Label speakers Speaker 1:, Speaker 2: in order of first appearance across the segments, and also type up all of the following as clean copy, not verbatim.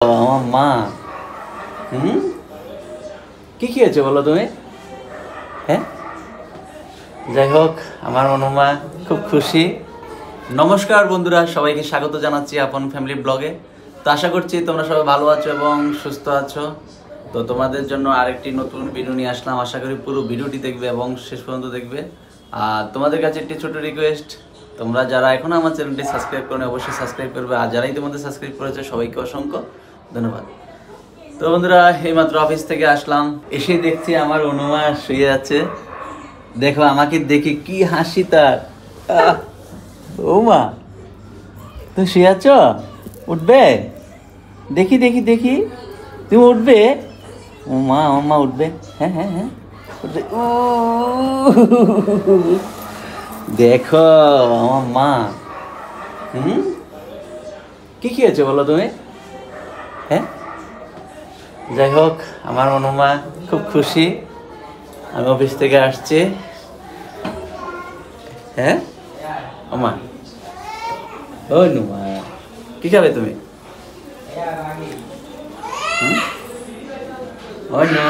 Speaker 1: আমার মা কি খেয়েছো বলো তুমি? হ্যাঁ, যাই হোক, আমার মা খুব খুশি। নমস্কার বন্ধুরা, সবাইকে স্বাগত জানাচ্ছি আপন ফ্যামিলি ব্লগে। তো আশা করছি তোমরা সবাই ভালো আছো এবং সুস্থ আছো। তো তোমাদের জন্য আরেকটি নতুন ভিডিও নিয়ে আসলাম। আশা করি পুরো ভিডিওটি দেখবে এবং শেষ পর্যন্ত দেখবে। আর তোমাদের কাছে একটি ছোট রিকোয়েস্ট, তোমরা যারা এখনো আমার চ্যানেলটি সাবস্ক্রাইব করো অবশ্যই সাবস্ক্রাইব করবে। আর যারা ইতিমধ্যে সাবস্ক্রাইব করেছে সবাইকে অসংখ্য ধন্যবাদ। তো বন্ধুরা, এইমাত্র অফিস থেকে আসলাম, এসে দেখছি আমার অনুমা শুয়ে আছে। দেখো আমাকে দেখে কি হাসি তার। ও মা, তুমি শুয়ে আছো? উঠবে? দেখি দেখি দেখি, তুমি উঠবে? ও মা, আমার মা উঠবে। হ্যাঁ হ্যাঁ হ্যাঁ উঠবে। দেখো আমার মা কি খেয়েছো বলো তুমি? হ্যাঁ, যাই হোক, আমার অনুমা খুব খুশি। আমি অফিস থেকে আসছি। হ্যাঁ আমা, ও নুমা, কি খাবে তুমি? ও নো,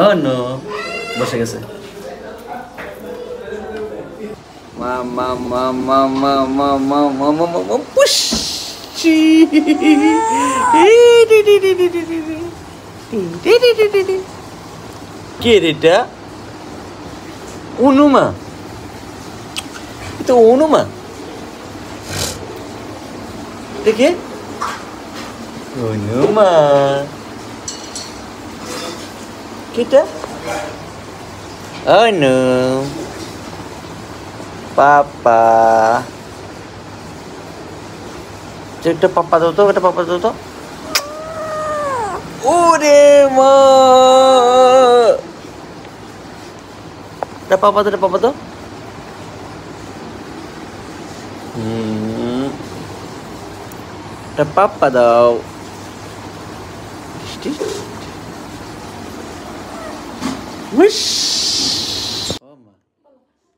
Speaker 1: ও নো, বসে গেছে। মা মা মা মা মা মা মা মা মা মা মা পুষ্টি। কে রেটা? অনুমা, এটা অনুমা দেখে। অনুমা কেটা? অনু পাপা, একটা পাপা দাও তো, একটা পাপা দাও তো। ওরে মা, পাপা তো, পাপা তো। পাপা দাও।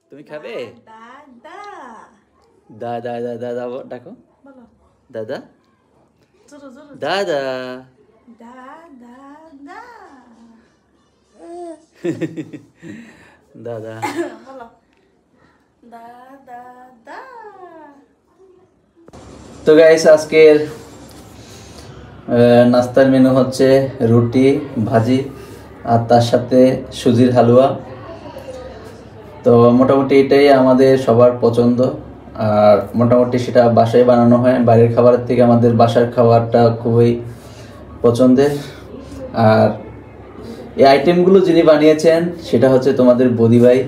Speaker 1: তুমি খাবে? দাদা দাদা দাদা ডাকো, দাদা দাদা দাদা। তো গাইস, আজকের নাস্তার মেনু হচ্ছে রুটি, ভাজি আর তার সাথে সুজির হালুয়া। তো মোটামুটি এটাই আমাদের সবার পছন্দ। আর মোটামুটি সেটা বাসায় বানানো হয়, বাইরের খাবারের থেকে আমাদের বাসার খাবারটা খুবই পছন্দের। আর এই আইটেমগুলো যিনি বানিয়েছেন সেটা হচ্ছে তোমাদের বদিভাই,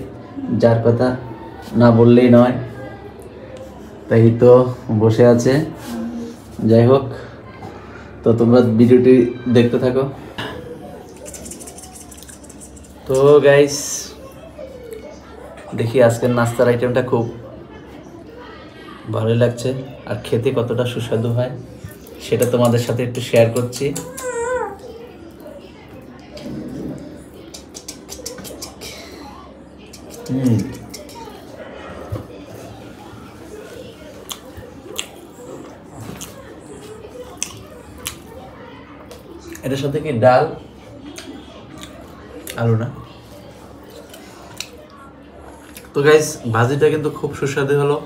Speaker 1: যার কথা না বললেই নয়। তাই তো বসে আছে। যাই হোক, তো তোমরা ভিডিওটি দেখতে থাকো। তো গাইস, দেখি আজকের নাস্তার আইটেমটা খুব ভালোই লাগছে আর খেতে কতটা সুস্বাদু হয় সেটা তোমাদের সাথে একটু শেয়ার করছি। এটার সাথে কি ডাল, আলু না? তো গাইস, ভাজিটা কিন্তু খুব সুস্বাদু হলো।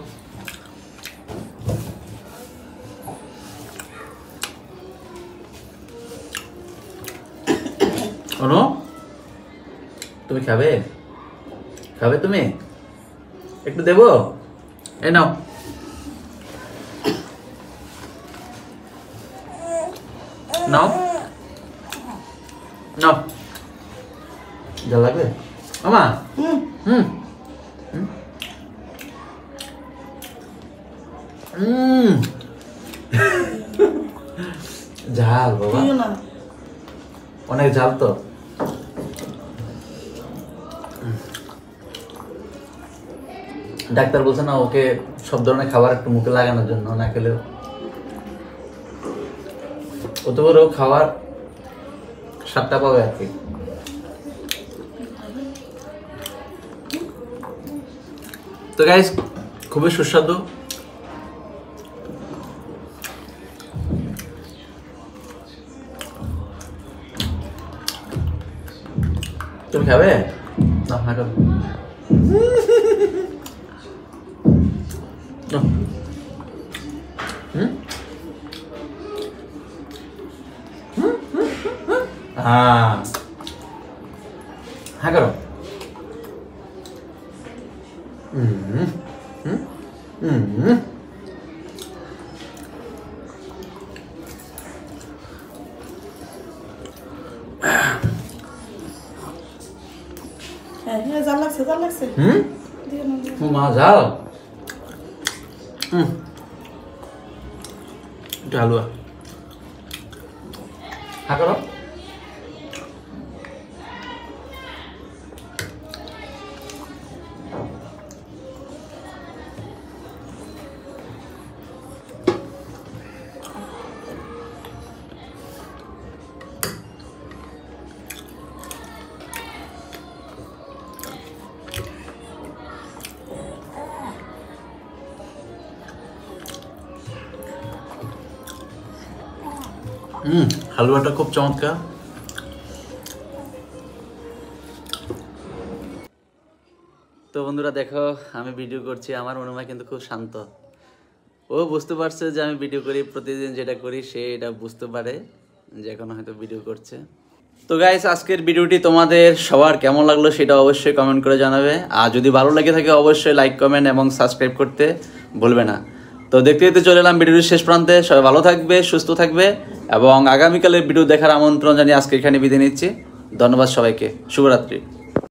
Speaker 1: অনু, তুমি খাবে? খাবে তুমি? একটু দেবো? এই নাও। নাও নাও, যা লাগবে মামা। ঝাল বাবা, অনেক ঝাল তো। ডাক্তার বলছে না ওকে সব ধরনের খাবার একটু মুখে লাগানোর জন্য, না খেলেও অত বড় খাবার স্বাদটা পাবে আর কি। তো গাইস, খুবই সুস্বাদু। তুমি খাবে? না, হ্যাঁ খাবে। হ্যাঁ হ্যাঁ করো।
Speaker 2: জাল লাগছে
Speaker 1: মা ঝাল। একটু হালুয়া হ্যাঁ করো। হালুয়াটা খুব চমৎকার। তো বন্ধুরা দেখো, আমি ভিডিও করছি, আমার অনুমা কিন্তু খুব শান্ত। ও বুঝতে পারছে যে আমি ভিডিও করি, প্রতিদিন যেটা করি সে এটা বুঝতে পারে যে এখন হয়তো ভিডিও করছে। তো গাইস, আজকের ভিডিওটি তোমাদের সবার কেমন লাগলো সেটা অবশ্যই কমেন্ট করে জানাবে। আর যদি ভালো লাগে থাকে অবশ্যই লাইক, কমেন্ট এবং সাবস্ক্রাইব করতে ভুলবে না। তো দেখতে দেখতে চলে এলাম ভিডিওর শেষ প্রান্তে। সবাই ভালো থাকবে, সুস্থ থাকবে এবং আগামীকালের ভিডিও দেখার আমন্ত্রণ জানিয়ে আজকে এখানে বিদায় নিচ্ছি। ধন্যবাদ সবাইকে, শুভরাত্রি।